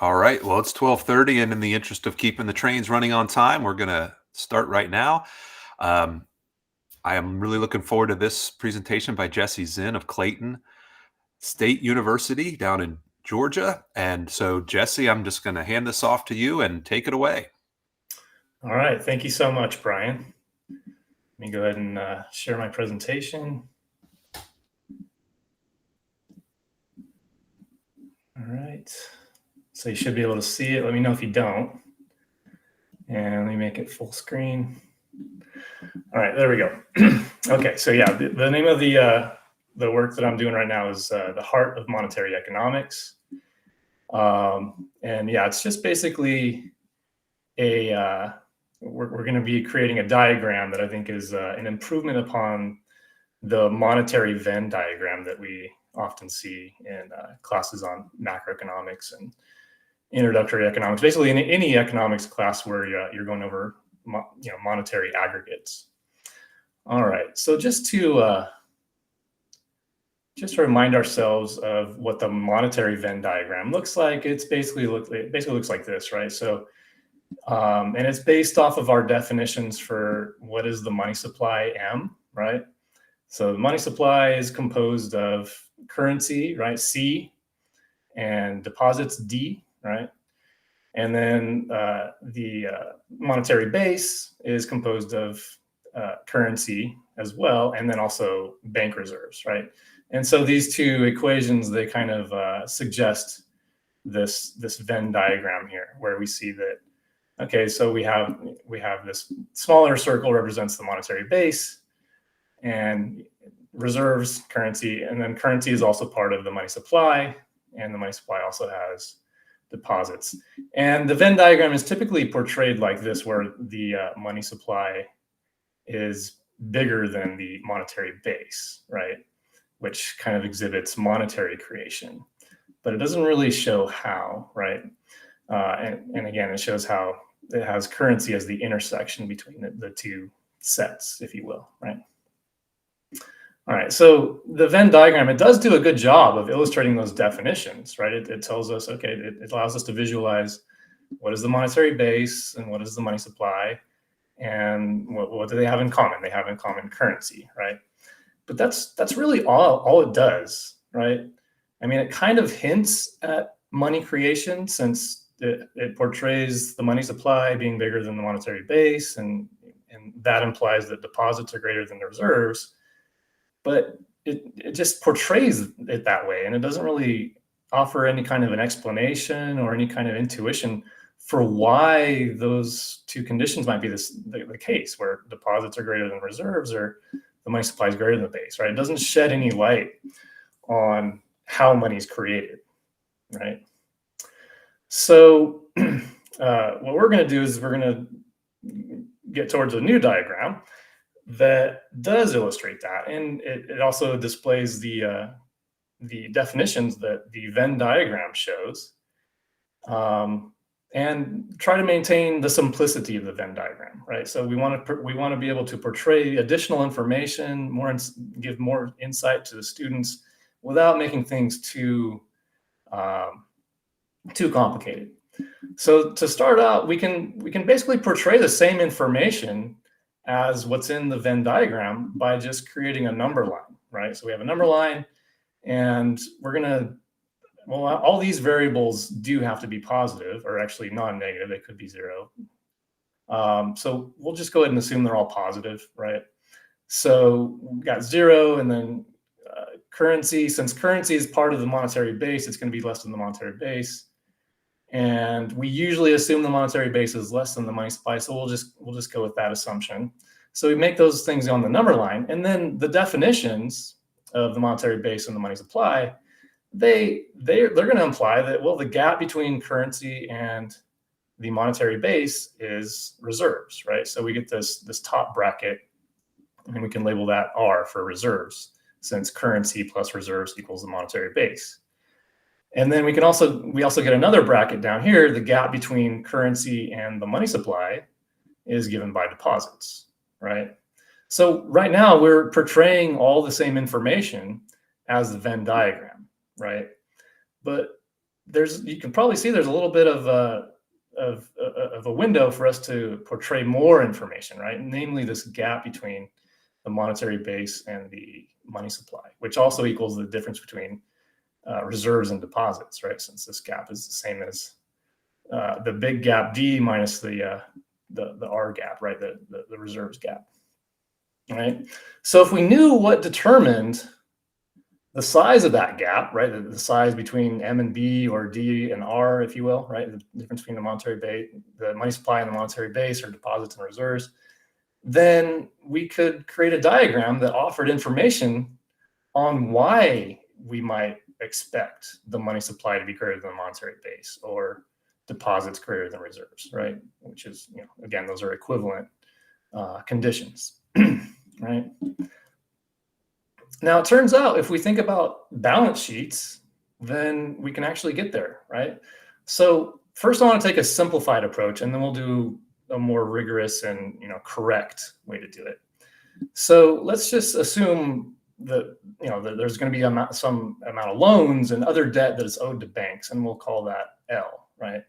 All right. Well, it's 12:30, and in the interest of keeping the trains running on time, we're gonna start right now. Um, I am really looking forward to this presentation by Jesse Zinn of Clayton State University down in Georgia. And so, Jesse, I'm just gonna hand this off to you and take it away. All right, thank you so much, Brian. Let me go ahead and share my presentation. All right, so you should be able to see it. Let me know if you don't. And let me make it full screen. All right, there we go. Okay, so yeah, the name of the work that I'm doing right now is The Heart of Monetary Economics. And yeah, it's just basically we're going to be creating a diagram that I think is an improvement upon the monetary Venn diagram that we often see in classes on macroeconomics and introductory economics. Basically, in any economics class where you're going over monetary aggregates. All right, so just to remind ourselves of what the monetary Venn diagram looks like, it basically looks like this, right? So, and it's based off of our definitions for what is the money supply, M, right? So the money supply is composed of currency, right, C, and deposits, D, right? And then the monetary base is composed of currency as well, and then also bank reserves, right? And so these two equations, they kind of suggest this Venn diagram here, where we see that, okay, so we have this smaller circle represents the monetary base, and reserves, currency, and then currency is also part of the money supply, and the money supply also has deposits. And the Venn diagram is typically portrayed like this, where the money supply is bigger than the monetary base, right? Which kind of exhibits monetary creation, but it doesn't really show how, right? And again, it shows how it has currency as the intersection between the two sets, if you will, right? All right, so the Venn diagram, it does do a good job of illustrating those definitions, right? It tells us, okay, it allows us to visualize what is the monetary base and what is the money supply, and what do they have in common? They have in common currency, right? But that's really all it does, right? I mean, it kind of hints at money creation, since it portrays the money supply being bigger than the monetary base, and that implies that deposits are greater than the reserves. But it just portrays it that way, and it doesn't really offer any kind of an explanation or any kind of intuition for why those two conditions might be the case, where deposits are greater than reserves or the money supply is greater than the base, right? It doesn't shed any light on how money is created, right? So what we're going to do is we're going to get towards a new diagram that does illustrate that, and it also displays the definitions that the Venn diagram shows, and try to maintain the simplicity of the Venn diagram, right? So we want to be able to portray additional information, give more insight to the students without making things too complicated. So to start out, we can basically portray the same information as what's in the Venn diagram by just creating a number line, right? So we have a number line, and we're gonna, well, all these variables do have to be positive, or actually non-negative. They could be zero. So we'll just go ahead and assume they're all positive, right? So we've got zero, and then currency. Since currency is part of the monetary base, it's going to be less than the monetary base. And we usually assume the monetary base is less than the money supply, so we'll just go with that assumption. So we make those things on the number line, and then the definitions of the monetary base and the money supply, they're going to imply that, well, the gap between currency and the monetary base is reserves, right? So we get this top bracket, and we can label that R for reserves, since currency plus reserves equals the monetary base. And then we also get another bracket down here. The gap between currency and the money supply is given by deposits, right? So right now we're portraying all the same information as the Venn diagram, right? But you can probably see there's a little bit of a window for us to portray more information, right? Namely, this gap between the monetary base and the money supply, which also equals the difference between reserves and deposits, right? Since this gap is the same as the big gap D minus the R gap, right? The reserves gap, right? So if we knew what determined the size of that gap, right? The size between M and B, or D and R, if you will, right? The difference between the monetary base, the money supply and the monetary base, or deposits and reserves, then we could create a diagram that offered information on why we might expect the money supply to be greater than the monetary base, or deposits greater than reserves, right? Which is, again, those are equivalent conditions, right? Now, it turns out if we think about balance sheets, then we can actually get there, right? So first I want to take a simplified approach, and then we'll do a more rigorous and correct way to do it. So let's just assume that that there's going to be some amount of loans and other debt that is owed to banks, and we'll call that L, right?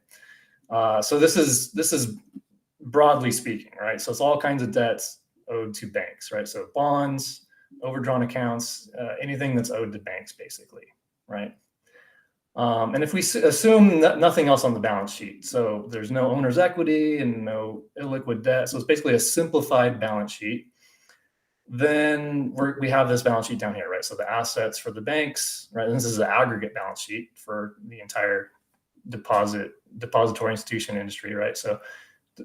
So this is broadly speaking, right? So it's all kinds of debts owed to banks, right? So bonds, overdrawn accounts, anything that's owed to banks, basically, right? And if we assume nothing else on the balance sheet, so there's no owner's equity and no illiquid debt, so it's basically a simplified balance sheet, then we have this balance sheet down here, right? So the assets for the banks, right? And this is the aggregate balance sheet for the entire depository institution industry, right? So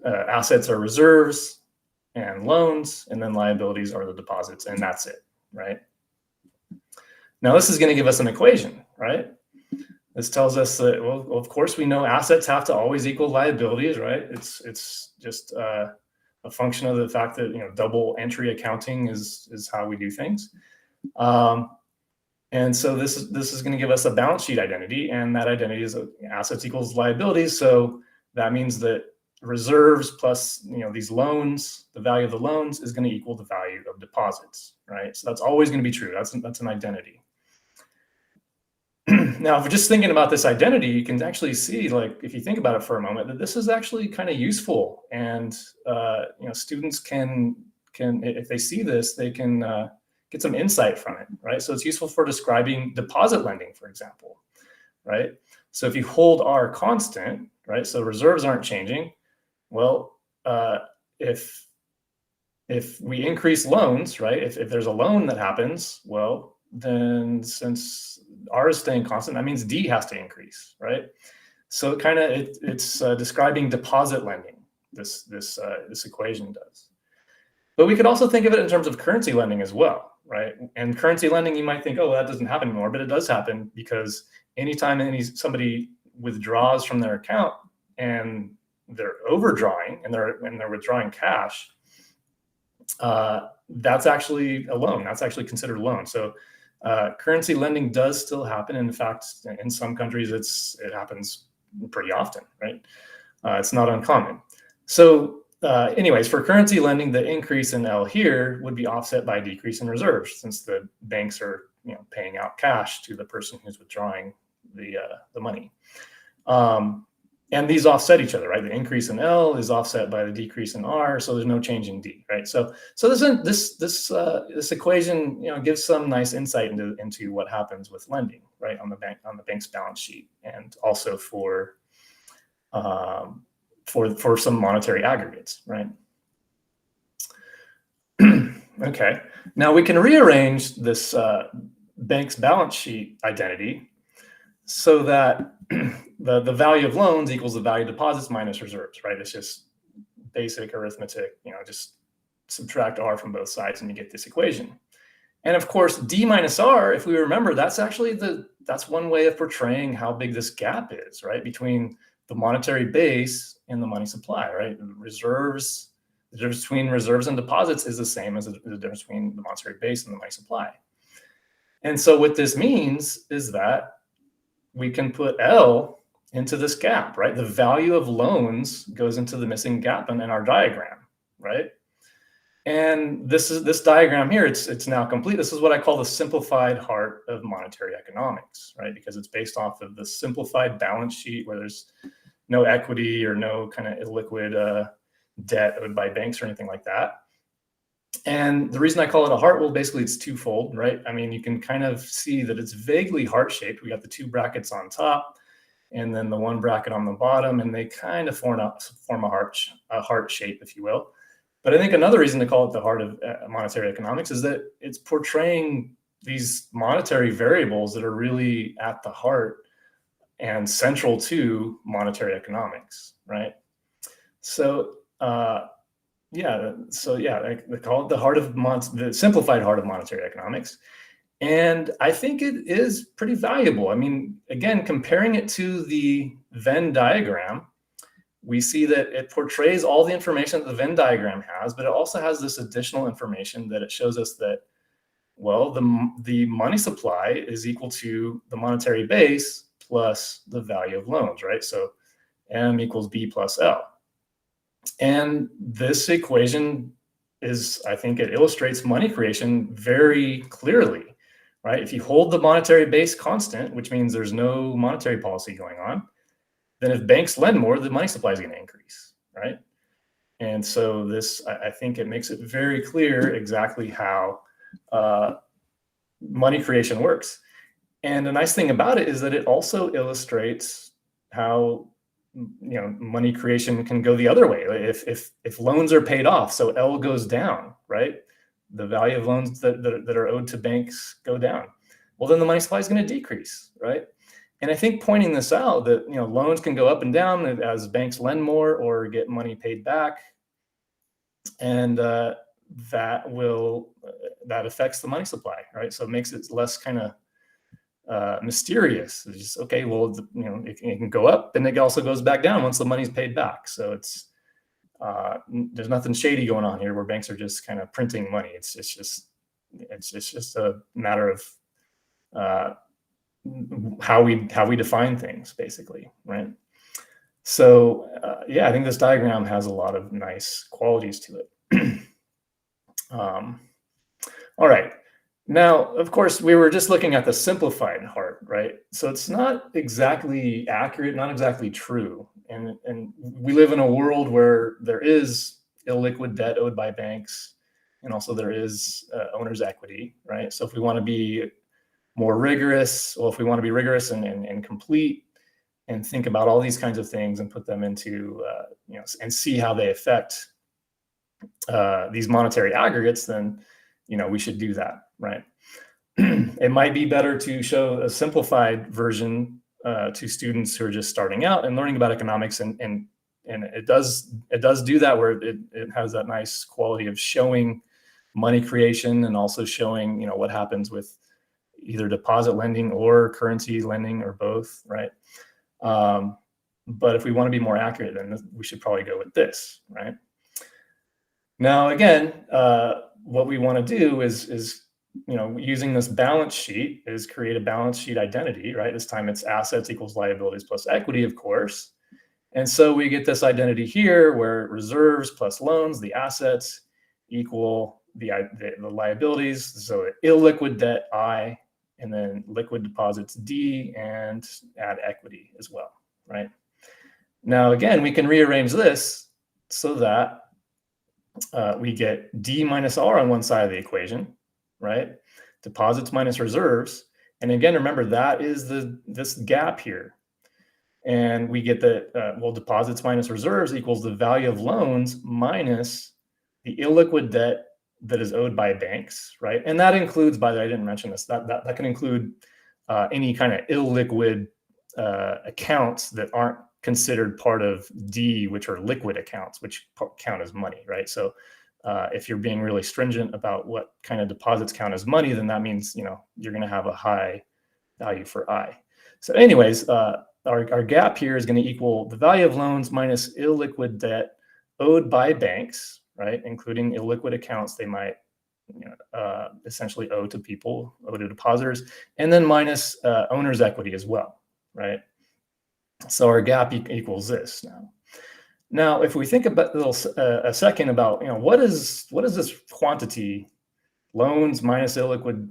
assets are reserves and loans, and then liabilities are the deposits, and that's it, right? Now this is going to give us an equation, right? This tells us that, well, of course, we know assets have to always equal liabilities, right? It's just a function of the fact that double entry accounting is how we do things, and so this is going to give us a balance sheet identity, and that identity is assets equals liabilities. So that means that reserves plus these loans, the value of the loans is going to equal the value of deposits, right? So that's always going to be true. That's an identity. Now, if we're just thinking about this identity, you can actually see, like, if you think about it for a moment, that this is actually kind of useful, and students can if they see this, they can get some insight from it, right? So it's useful for describing deposit lending, for example, right? So if you hold R constant, right, so reserves aren't changing. Well, if we increase loans, right, if there's a loan that happens, well, then since R is staying constant, that means D has to increase, right? So it's describing deposit lending. This equation does. But we could also think of it in terms of currency lending as well, right? And currency lending, you might think, oh, that doesn't happen anymore, but it does happen, because anytime somebody withdraws from their account and they're overdrawing and they're withdrawing cash, that's actually a loan. That's actually considered a loan. So currency lending does still happen. In fact, in some countries, it happens pretty often, right? It's not uncommon. So anyways, for currency lending, the increase in L here would be offset by a decrease in reserves, since the banks are paying out cash to the person who's withdrawing the money. And these offset each other, right? The increase in L is offset by the decrease in R, so there's no change in D, right? So this equation gives some nice insight into what happens with lending, right, on the bank's balance sheet, and also for some monetary aggregates, right? Okay, now we can rearrange this bank's balance sheet identity so that the value of loans equals the value of deposits minus reserves, right? It's just basic arithmetic, just subtract R from both sides and you get this equation. And of course, D minus R, if we remember, that's actually that's one way of portraying how big this gap is, right? Between the monetary base and the money supply, right? Reserves, the difference between reserves and deposits is the same as the difference between the monetary base and the money supply. And so what this means is that we can put L into this gap, right? The value of loans goes into the missing gap in our diagram, right? And this diagram here, it's now complete. This is what I call the simplified heart of monetary economics, right? Because it's based off of the simplified balance sheet where there's no equity or no kind of illiquid debt owed by banks or anything like that. And the reason I call it a heart, well, basically it's twofold, right? I mean, you can kind of see that it's vaguely heart-shaped. We got the two brackets on top and then the one bracket on the bottom, and they kind of form a heart shape, if you will. But I think another reason to call it the heart of monetary economics is that it's portraying these monetary variables that are really at the heart and central to monetary economics, right? So, they call it the simplified heart of monetary economics. And I think it is pretty valuable. I mean, again, comparing it to the Venn diagram, we see that it portrays all the information that the Venn diagram has, but it also has this additional information that it shows us that, well, the money supply is equal to the monetary base plus the value of loans, right? So M equals B plus L. And this equation I think it illustrates money creation very clearly, right? If you hold the monetary base constant, which means there's no monetary policy going on, then if banks lend more, the money supply is going to increase, right? And so I think it makes it very clear exactly how money creation works. And the nice thing about it is that it also illustrates how money creation can go the other way. If loans are paid off, so L goes down, right? The value of loans that are owed to banks go down. Well, then the money supply is going to decrease, right? And I think pointing this out that loans can go up and down as banks lend more or get money paid back, and that affects the money supply, right? So it makes it less kind of mysterious. It's just, okay, well, it can go up and it also goes back down once the money's paid back. So it's there's nothing shady going on here where banks are just kind of printing money. It's just a matter of how we define things, basically, right? So I think this diagram has a lot of nice qualities to it. All right. Now, of course, we were just looking at the simplified heart, right? So it's not exactly accurate, not exactly true. And we live in a world where there is illiquid debt owed by banks, and also there is owner's equity, right? So if we want to be more rigorous, if we want to be rigorous and complete and think about all these kinds of things and put them into, and see how they affect these monetary aggregates, then, we should do that, right? It might be better to show a simplified version to students who are just starting out and learning about economics, and it does do that, where it has that nice quality of showing money creation and also showing what happens with either deposit lending or currency lending or both, right? But if we want to be more accurate, then we should probably go with this, right? Now, again, what we want to do is using this balance sheet is create a balance sheet identity, right? This time it's assets equals liabilities plus equity, of course. And so we get this identity here where reserves plus loans, the assets, equal the liabilities. So illiquid debt, I, and then liquid deposits, D, and add equity as well, right? Now, again, we can rearrange this so that we get D minus R on one side of the equation, right? Deposits minus reserves. And again, remember, that is this gap here. And we get that, deposits minus reserves equals the value of loans minus the illiquid debt that is owed by banks, right? And that includes, by the way, I didn't mention this, that can include any kind of illiquid accounts that aren't considered part of D, which are liquid accounts, which count as money, right? So if you're being really stringent about what kind of deposits count as money, then that means, you're going to have a high value for I. So anyways, our gap here is going to equal the value of loans minus illiquid debt owed by banks, right? Including illiquid accounts they might essentially owe to people, owe to depositors, and then minus owner's equity as well, right? So our gap equals this now. Now, if we think about a second about, what is this quantity, loans minus illiquid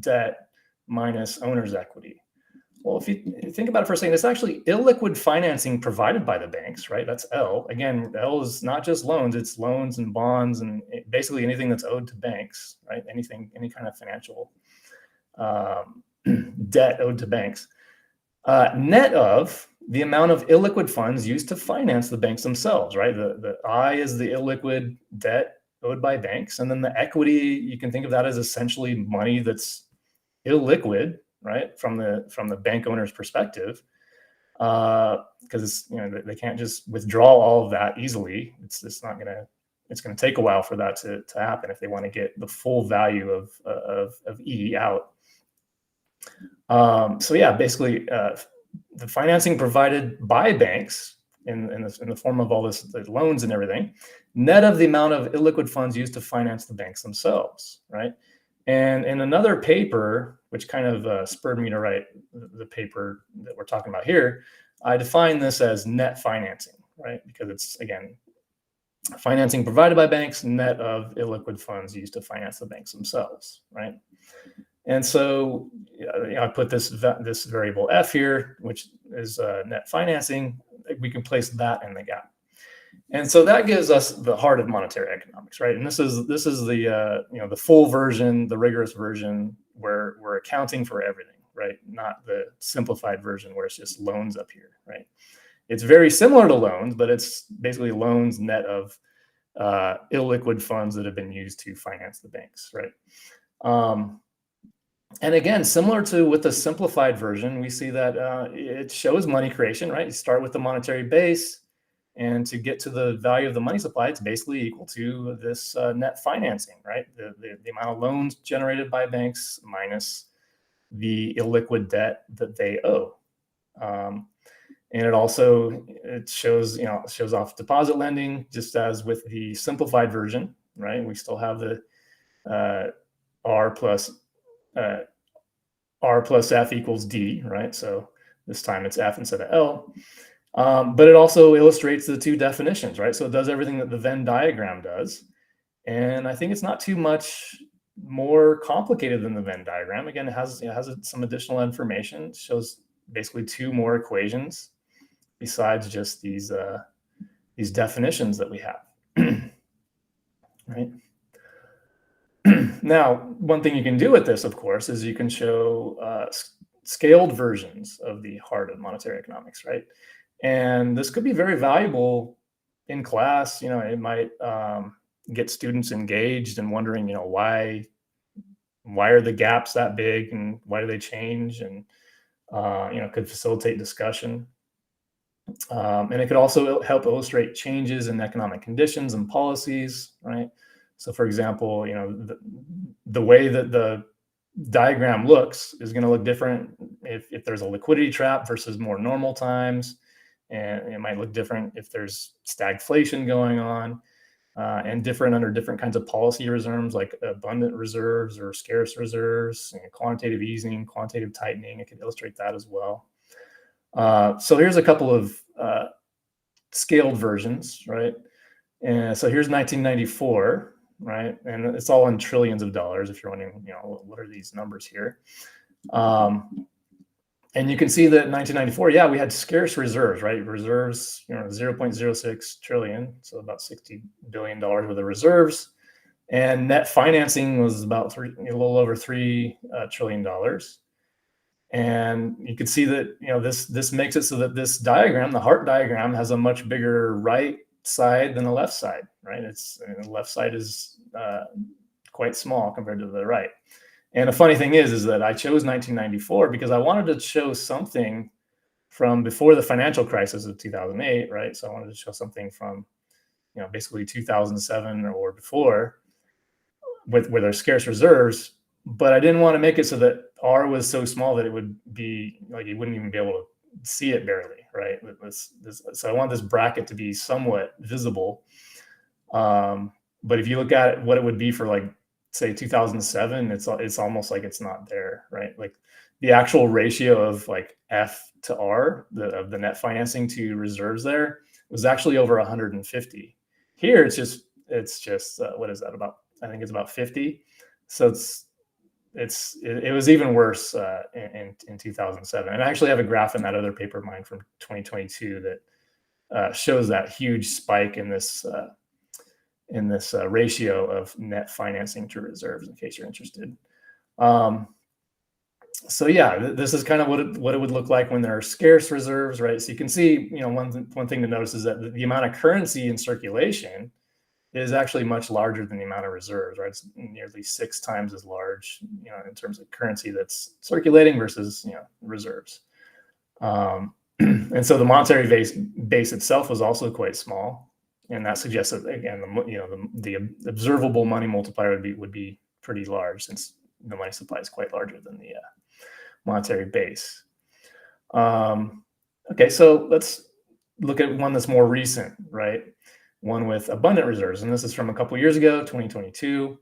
debt minus owner's equity? Well, if you think about it for a second, it's actually illiquid financing provided by the banks, right? That's L. Again, L is not just loans; it's loans and bonds and basically anything that's owed to banks, right? Any kind of financial um, debt owed to banks. Net of the amount of illiquid funds used to finance the banks themselves, right? The I is the illiquid debt owed by banks, and then the equity, you can think of that as essentially money that's illiquid, right, from the bank owner's perspective, because they can't just withdraw all of that easily. It's not gonna it's going to take a while for that to happen if they want to get the full value of E out. So yeah, basically, the financing provided by banks in the form of all the loans and everything, net of the amount of illiquid funds used to finance the banks themselves, right? And in another paper, which kind of spurred me to write the paper that we're talking about here, I define this as net financing, right? Because it's, again, financing provided by banks, net of illiquid funds used to finance the banks themselves, right? And so I put this variable F here, which is net financing. We can place that in the gap. And so that gives us the heart of monetary economics, right? And this is the the full version, the rigorous version, where we're accounting for everything, right? Not the simplified version where it's just loans up here, right? It's very similar to loans, but it's basically loans net of illiquid funds that have been used to finance the banks, right? And again, similar to with the simplified version, we see that it shows money creation, right? You start with the monetary base, and to get to the value of the money supply, it's basically equal to this net financing, right? The amount of loans generated by banks minus the illiquid debt that they owe. And it shows off deposit lending, just as with the simplified version, right? We still have the R plus F equals D, right? So this time it's F instead of L. But it also illustrates the two definitions, right? So it does everything that the Venn diagram does. And I think it's not too much more complicated than the Venn diagram. Again, it has some additional information. It shows basically two more equations besides just these definitions that we have, right? Now, one thing you can do with this, of course, is you can show scaled versions of the heart of monetary economics, right? And this could be very valuable in class. It might get students engaged and wondering, why are the gaps that big and why do they change? And, could facilitate discussion. And it could also help illustrate changes in economic conditions and policies, right? So for example, the way that the diagram looks is going to look different if there's a liquidity trap versus more normal times. And it might look different if there's stagflation going on, and different under different kinds of policy regimes, like abundant reserves or scarce reserves, quantitative easing, quantitative tightening. It can illustrate that as well. So here's a couple of scaled versions, right? And so here's 1994, right? And it's all in trillions of dollars. If you're wondering, what are these numbers here? And you can see that in 1994, yeah, we had scarce reserves, right? Reserves, 0.06 trillion, so about $60 billion worth of reserves. And net financing was about a little over $3 trillion. And you can see that, this makes it so that this diagram, the heart diagram, has a much bigger right side than the left side, right? The left side is quite small compared to the right. And the funny thing is that I chose 1994 because I wanted to show something from before the financial crisis of 2008, right? So I wanted to show something from, basically 2007 or before, where there's scarce reserves. But I didn't want to make it so that R was so small that it would be like you wouldn't even be able to see it barely, right? So I want this bracket to be somewhat visible. But if you look at what it would be for, like, say 2007, it's almost like it's not there, right? Like the actual ratio of like F to R, of the net financing to reserves there, was actually over 150. Here, it's just what is that about? I think it's about 50. So it was even worse in 2007. And I actually have a graph in that other paper of mine from 2022 that shows that huge spike in this ratio of net financing to reserves, in case you're interested. So yeah, this is kind of what it would look like when there are scarce reserves, right? So you can see, one thing to notice is that the amount of currency in circulation is actually much larger than the amount of reserves, right? It's nearly 6 times as large, in terms of currency that's circulating versus, reserves. And so the monetary base itself was also quite small, and that suggests that, again, the observable money multiplier would be pretty large, since the money supply is quite larger than the monetary base. Okay, so let's look at one that's more recent, right? One with abundant reserves, and this is from a couple years ago, 2022,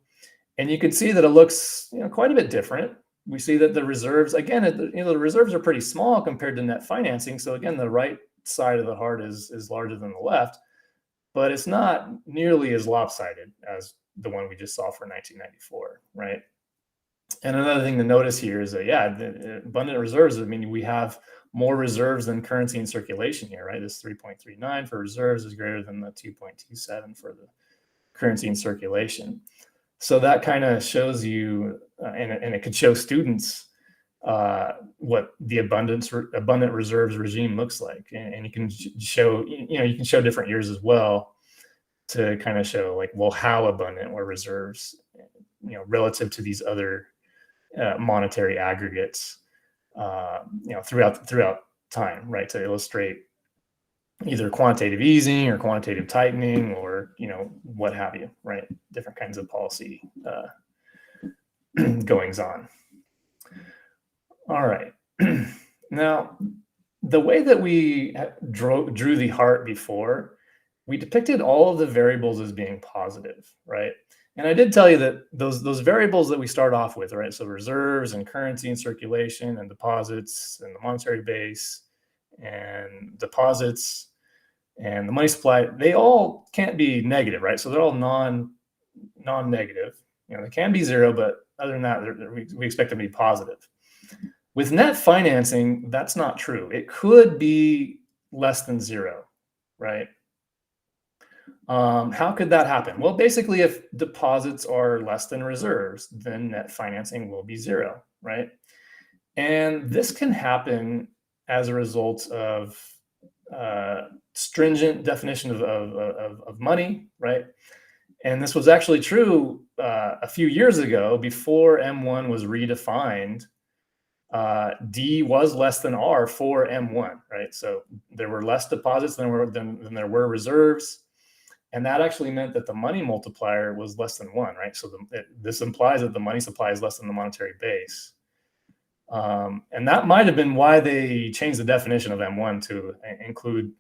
and you can see that it looks, quite a bit different. We see that the reserves, again, the reserves are pretty small compared to net financing. So again, the right side of the heart is larger than the left, but it's not nearly as lopsided as the one we just saw for 1994, right? And another thing to notice here is that, the abundant reserves, I mean, we have more reserves than currency in circulation here, right? This 3.39 for reserves is greater than the 2.27 for the currency in circulation. So that kind of shows you, and it could show students what the abundant reserves regime looks like. And you can show, you can show different years as well to kind of show, like, well, how abundant were reserves, relative to these other monetary aggregates, throughout time, right? To illustrate either quantitative easing or quantitative tightening, or, what have you, right? Different kinds of policy goings on. All right. Now, the way that we drew the heart before, we depicted all of the variables as being positive, right? And I did tell you that those variables that we start off with, right? So reserves and currency in circulation and deposits and the monetary base and deposits and the money supply, they all can't be negative, right? So they're all non-negative. They can be zero, but other than that, we expect them to be positive. With net financing, that's not true. It could be less than zero, right? How could that happen? Well, basically, if deposits are less than reserves, then net financing will be zero, right? And this can happen as a result of stringent definition of money, right? And this was actually true a few years ago, before M1 was redefined. D was less than R for M1, right? So there were less deposits than there were reserves. And that actually meant that the money multiplier was less than 1, right? So this implies that the money supply is less than the monetary base. And that might have been why they changed the definition of M1 to include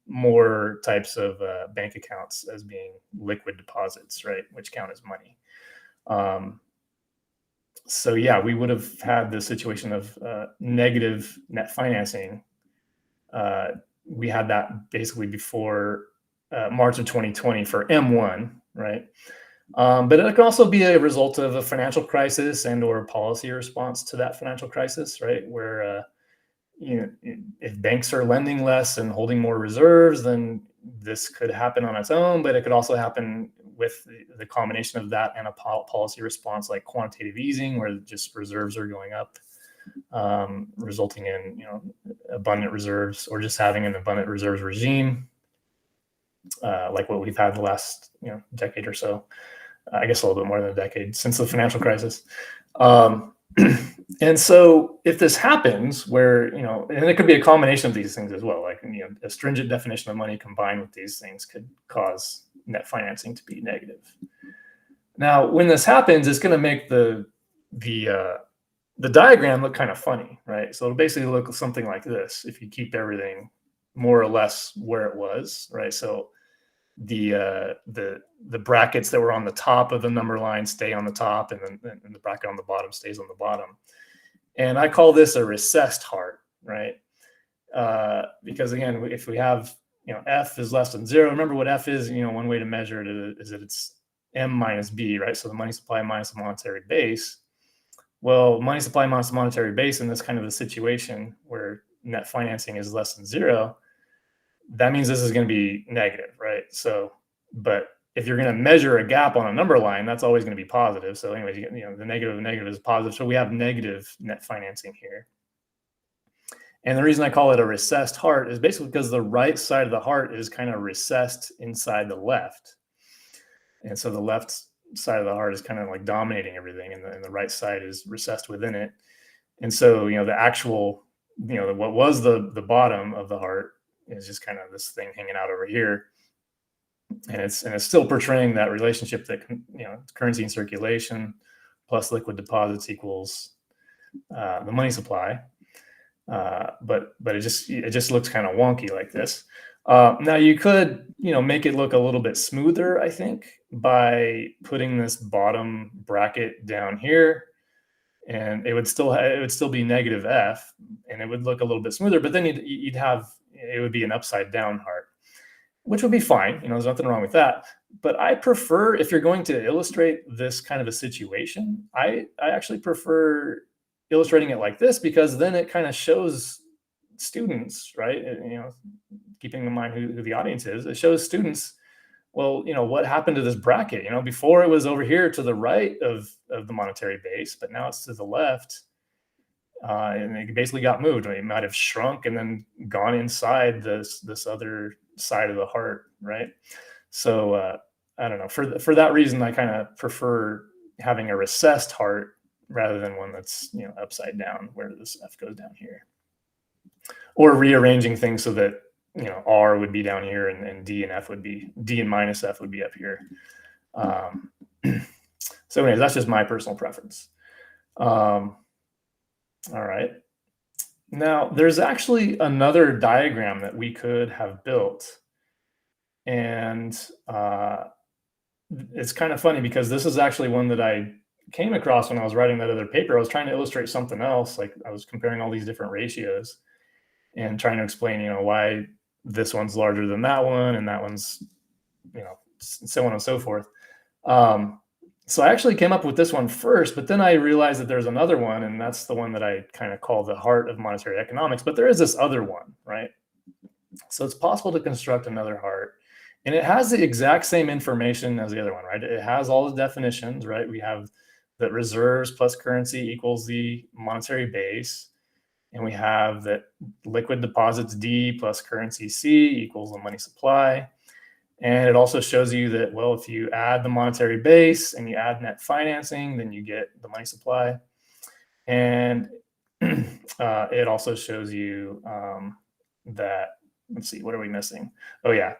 more types of bank accounts as being liquid deposits, right? Which count as money. So yeah, we would have had the situation of negative net financing. We had that basically before March of 2020 for M1, right? But it can also be a result of a financial crisis and or policy response to that financial crisis, right? Where if banks are lending less and holding more reserves, then this could happen on its own, but it could also happen with the combination of that and a policy response like quantitative easing, where just reserves are going up, resulting in abundant reserves, or just having an abundant reserves regime, like what we've had the last decade or so. I guess a little bit more than a decade since the financial crisis. And so if this happens, where, and it could be a combination of these things as well, like, a stringent definition of money combined with these things could cause net financing to be negative. Now, when this happens, it's going to make the diagram look kind of funny, right? So it'll basically look something like this if you keep everything more or less where it was, right? So the brackets that were on the top of the number line stay on the top, and then the bracket on the bottom stays on the bottom. And I call this a recessed heart, right? Because again, if we have F is less than 0. Remember what F is, one way to measure it is that it's M minus B, right? So the money supply minus the monetary base. Well, money supply minus the monetary base in this kind of a situation where net financing is less than 0, that means this is going to be negative, right? So, but if you're going to measure a gap on a number line, that's always going to be positive. So anyways, the negative of negative is positive. So we have negative net financing here. And the reason I call it a recessed heart is basically because the right side of the heart is kind of recessed inside the left. And so the left side of the heart is kind of like dominating everything, and the right side is recessed within it. And so, the actual, what was the bottom of the heart is just kind of this thing hanging out over here. And it's still portraying that relationship that, currency in circulation plus liquid deposits equals the money supply. But it just looks kind of wonky like this. Now you could, make it look a little bit smoother, I think, by putting this bottom bracket down here, and it would still be negative F, and it would look a little bit smoother. But then it would be an upside down heart, which would be fine. There's nothing wrong with that. But I prefer, if you're going to illustrate this kind of a situation, I actually prefer illustrating it like this, because then it kind of shows students, right? Keeping in mind who the audience is, it shows students, well, what happened to this bracket? Before it was over here to the right of the monetary base, but now it's to the left. And it basically got moved. It might have shrunk and then gone inside this other side of the heart, right? So I don't know. For that reason, I kind of prefer having a recessed heart rather than one that's upside down, where this F goes down here, or rearranging things so that R would be down here, and D and minus F would be up here. So anyways, that's just my personal preference. All right. Now there's actually another diagram that we could have built, and it's kind of funny because this is actually one that I came across when I was writing that other paper. I was trying to illustrate something else. Like, I was comparing all these different ratios and trying to explain, why this one's larger than that one, and that one's, so on and so forth. So I actually came up with this one first, but then I realized that there's another one, and that's the one that I kind of call the heart of monetary economics. But there is this other one, right? So it's possible to construct another heart, and it has the exact same information as the other one, right? It has all the definitions, right? We have that reserves plus currency equals the monetary base. And we have that liquid deposits D plus currency C equals the money supply. And it also shows you that, well, if you add the monetary base and you add net financing, then you get the money supply. And it also shows you that, let's see, what are we missing? Oh, yeah.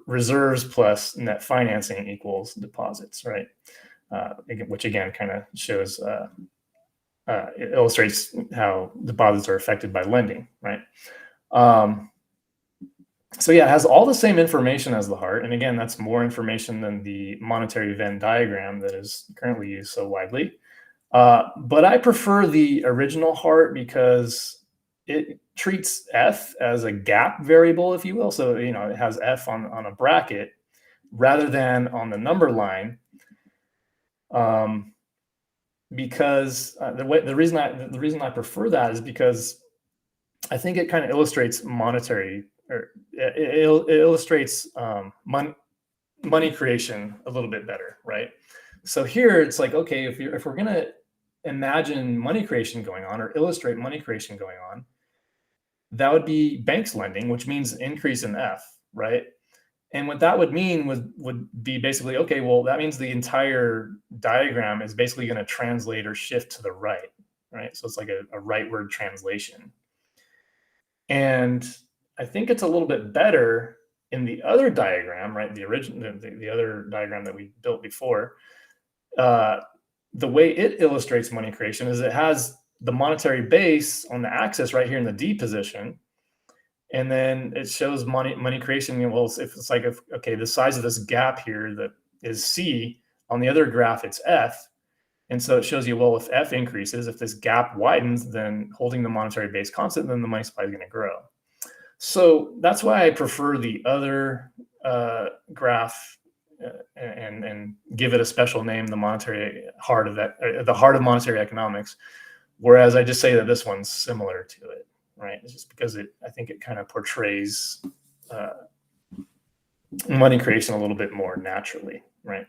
Reserves plus net financing equals deposits, right? Which again kind of shows, it illustrates how deposits are affected by lending, right? So yeah, it has all the same information as the heart. And again, that's more information than the monetary Venn diagram that is currently used so widely. But I prefer the original heart because it treats F as a gap variable, if you will. So, it has F on a bracket rather than on the number line. Because the reason I prefer that is because I think it kind of illustrates monetary, or it illustrates money creation a little bit better, right? So here it's like, okay, if we're gonna imagine money creation going on or illustrate money creation going on, that would be banks lending, which means increase in F, right? And what that would mean would be basically, okay, well, that means the entire diagram is basically going to translate or shift to the right? So it's like a rightward translation. And I think it's a little bit better in the other diagram, right? The other diagram that we built before. The way it illustrates money creation is it has the monetary base on the axis right here in the D position. And then it shows money creation. Well, if it's like, okay, the size of this gap here that is C, on the other graph, it's F. And so it shows you, well, if F increases, if this gap widens, then holding the monetary base constant, then the money supply is going to grow. So that's why I prefer the other graph and give it a special name, the monetary heart of that, the heart of monetary economics. Whereas I just say that this one's similar to it, right? It's just because I think it kind of portrays uh, money creation a little bit more naturally, right?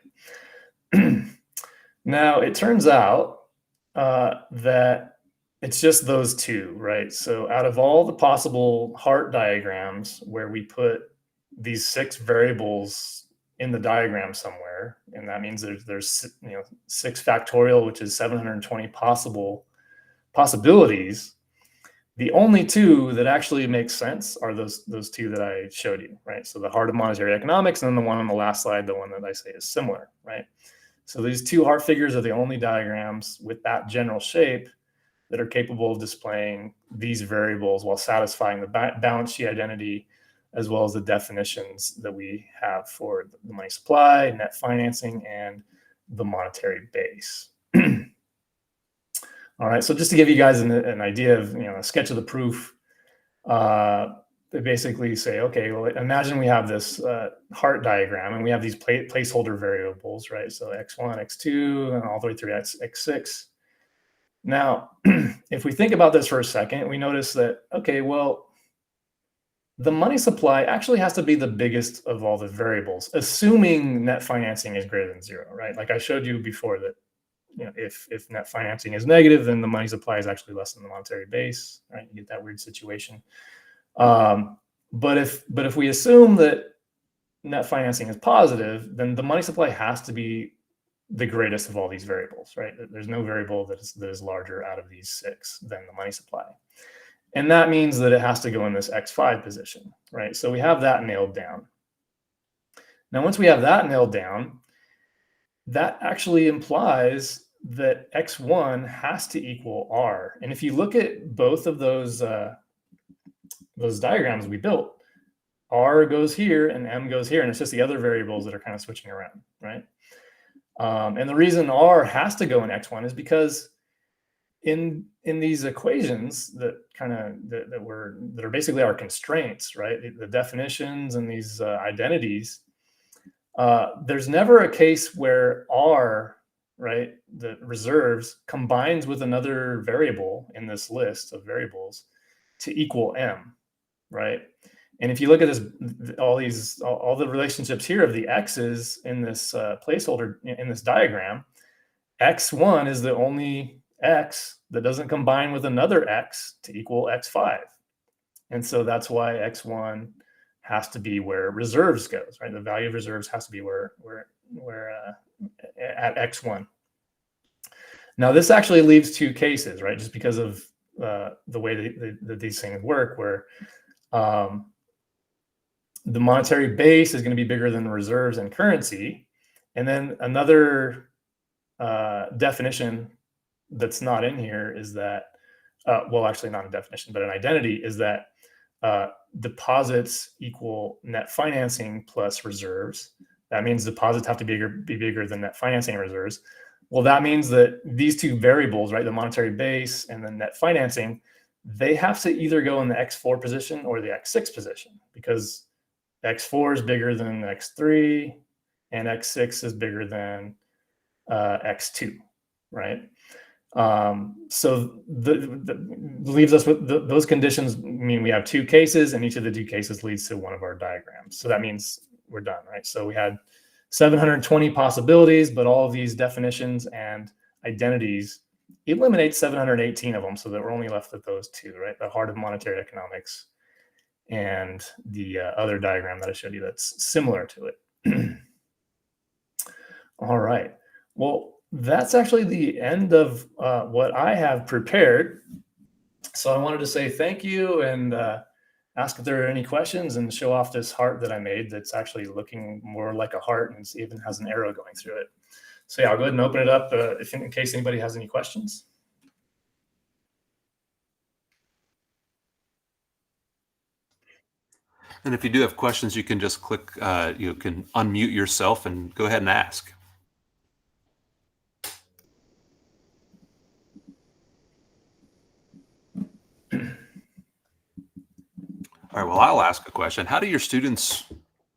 Now it turns out that it's just those two, right? So out of all the possible heart diagrams where we put these 6 variables in the diagram somewhere, and that means there's 6 factorial, which is 720 possibilities. The only 2 that actually make sense are those 2 that I showed you, right? So the heart of monetary economics, and then the one on the last slide, the one that I say is similar, right? So these 2 heart figures are the only diagrams with that general shape that are capable of displaying these variables while satisfying the balance sheet identity, as well as the definitions that we have for the money supply, net financing, and the monetary base. All right, so just to give you guys an idea of, a sketch of the proof, they basically say, okay, well, imagine we have this heart diagram and we have these placeholder variables, right? So x1, x2, and all the way through x6. Now, if we think about this for a second, we notice that, okay, well, the money supply actually has to be the biggest of all the variables, assuming net financing is greater than 0, right? Like I showed you before that, if net financing is negative, then the money supply is actually less than the monetary base, right? You get that weird situation. But if we assume that net financing is positive, then the money supply has to be the greatest of all these variables, right? There's no variable that is larger out of these 6 than the money supply. And that means that it has to go in this X5 position, right? So we have that nailed down. Now, once we have that nailed down, that actually implies that X1 has to equal R. And if you look at both of those diagrams we built, R goes here and M goes here, and it's just the other variables that are kind of switching around, right? And the reason R has to go in X1 is because in these equations that are basically our constraints, right? The definitions and these identities, there's never a case where R, right, the reserves combines with another variable in this list of variables to equal M, right? And if you look at this, all the relationships here of the x's in this placeholder in this diagram, x1 is the only x that doesn't combine with another x to equal x5. And so that's why x1 has to be where reserves goes, right? The value of reserves has to be where at x1. Now this actually leaves 2 cases, right? Just because of the way that these things work, where the monetary base is going to be bigger than reserves and currency. And then another definition that's not in here is that, well, actually not a definition, but an identity is that deposits equal net financing plus reserves. That means deposits have to be bigger than net financing reserves. Well, that means that these 2 variables, right, the monetary base and the net financing, they have to either go in the X4 position or the X6 position, because X4 is bigger than X3 and X6 is bigger than X2, right? So leaves us with those conditions mean we have 2 cases, and each of the 2 cases leads to one of our diagrams. So that means we're done, right? So we had 720 possibilities, but all of these definitions and identities eliminate 718 of them, so that we're only left with those 2, right? The heart of monetary economics and the other diagram that I showed you that's similar to it. All right. Well, that's actually the end of what I have prepared. So I wanted to say thank you and ask if there are any questions and show off this heart that I made that's actually looking more like a heart and even has an arrow going through it. So yeah, I'll go ahead and open it up if in case anybody has any questions. And if you do have questions, you can just click, you can unmute yourself and go ahead and ask. All right. Well, I'll ask a question. How do your students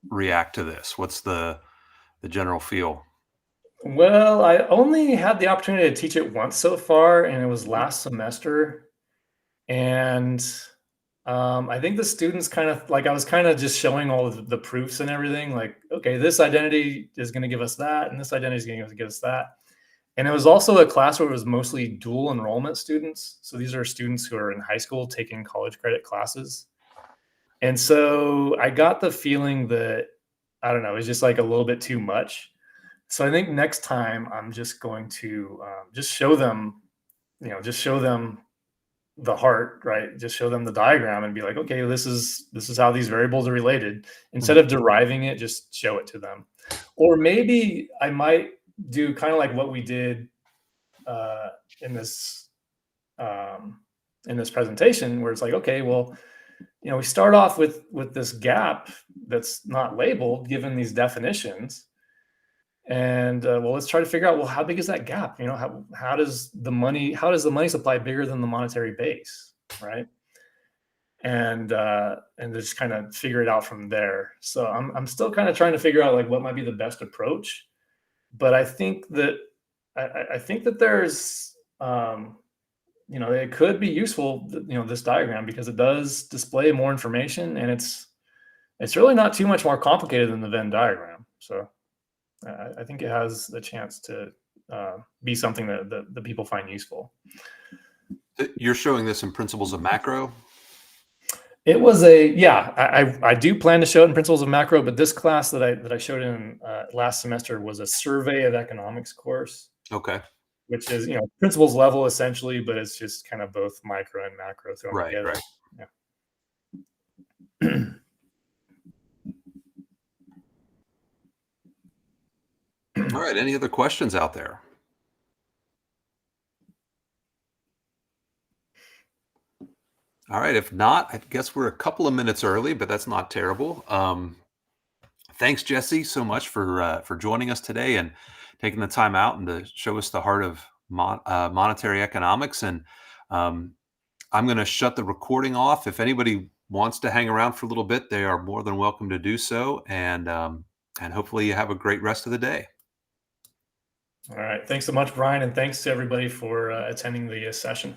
react to this? What's the general feel? Well, I only had the opportunity to teach it once so far, and it was last semester. And I think the students kind of like I was kind of just showing all of the proofs and everything. Like, okay, this identity is going to give us that, and this identity is going to give us that. And it was also a class where it was mostly dual enrollment students. So these are students who are in high school taking college credit classes. And so I got the feeling that I don't know, it's just like a little bit too much. So I think next time I'm just going to just show them, just show them the heart, right? Just show them the diagram and be like, okay, this is how these variables are related. Instead Mhm. of deriving it, just show it to them. Or maybe I might do kind of like what we did uh, in this um, in this presentation, where it's like, okay, well, we start off with this gap that's not labeled, given these definitions, and well, let's try to figure out, well, how big is that gap? How does the money supply bigger than the monetary base, right? And just kind of figure it out from there. So I'm still kind of trying to figure out like what might be the best approach, but I think that there's it could be useful, this diagram, because it does display more information, and it's really not too much more complicated than the Venn diagram. So I think it has the chance to be something that the people find useful. You're showing this in Principles of Macro. It was I do plan to show it in Principles of Macro, but this class that I showed in last semester was a survey of economics course, Okay. which is principles level essentially, but it's just kind of both micro and macro thrown Right. together. Right. Yeah. All right. Any other questions out there? All right. If not, I guess we're a couple of minutes early, but that's not terrible. Thanks, Jesse, so much for joining us today and taking the time out and to show us the heart of monetary economics. And um, I'm going to shut the recording off. If anybody wants to hang around for a little bit, they are more than welcome to do so. And hopefully you have a great rest of the day. All right. Thanks so much, Brian, and thanks to everybody for attending the session.